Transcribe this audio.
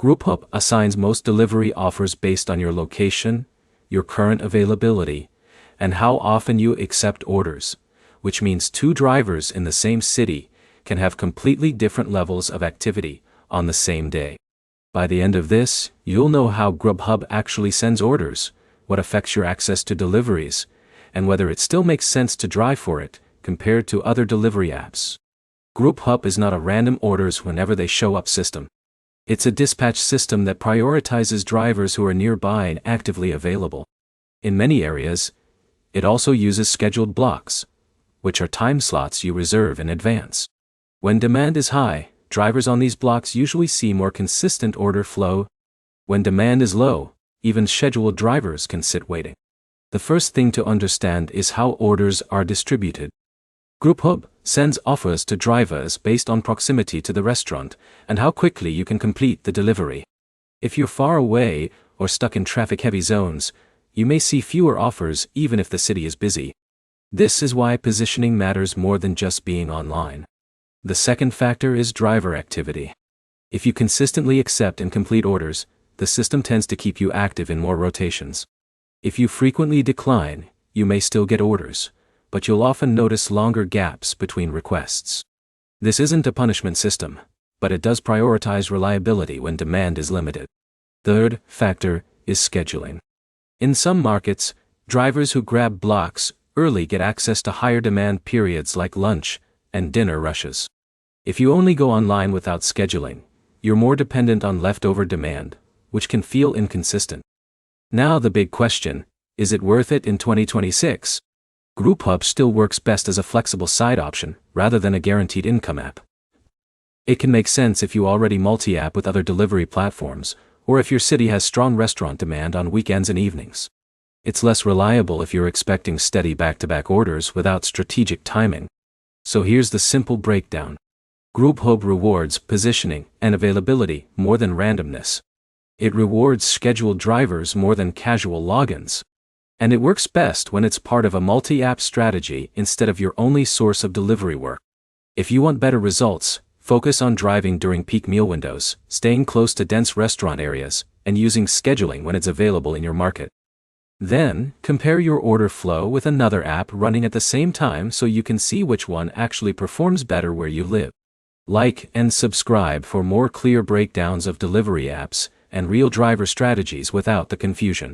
Grubhub assigns most delivery offers based on your location, your current availability, and how often you accept orders, which means two drivers in the same city can have completely different levels of activity on the same day. By the end of this, you'll know how Grubhub actually sends orders, what affects your access to deliveries, and whether it still makes sense to drive for it compared to other delivery apps. Grubhub is not a random orders whenever they show up system. It's a dispatch system that prioritizes drivers who are nearby and actively available. In many areas, it also uses scheduled blocks, which are time slots you reserve in advance. When demand is high, drivers on these blocks usually see more consistent order flow. When demand is low, even scheduled drivers can sit waiting. The first thing to understand is how orders are distributed. Grubhub sends offers to drivers based on proximity to the restaurant and how quickly you can complete the delivery. If you're far away or stuck in traffic-heavy zones, you may see fewer offers even if the city is busy. This is why positioning matters more than just being online. The second factor is driver activity. If you consistently accept and complete orders, the system tends to keep you active in more rotations. If you frequently decline, you may still get orders, but you'll often notice longer gaps between requests. This isn't a punishment system, but it does prioritize reliability when demand is limited. Third factor is scheduling. In some markets, drivers who grab blocks early get access to higher demand periods like lunch and dinner rushes. If you only go online without scheduling, you're more dependent on leftover demand, which can feel inconsistent. Now the big question, is it worth it in 2026? Grubhub still works best as a flexible side option, rather than a guaranteed income app. It can make sense if you already multi-app with other delivery platforms, or if your city has strong restaurant demand on weekends and evenings. It's less reliable if you're expecting steady back-to-back orders without strategic timing. So here's the simple breakdown. Grubhub rewards positioning and availability more than randomness. It rewards scheduled drivers more than casual logins. And it works best when it's part of a multi-app strategy instead of your only source of delivery work. If you want better results, focus on driving during peak meal windows, staying close to dense restaurant areas, and using scheduling when it's available in your market. Then, compare your order flow with another app running at the same time so you can see which one actually performs better where you live. Like and subscribe for more clear breakdowns of delivery apps and real driver strategies without the confusion.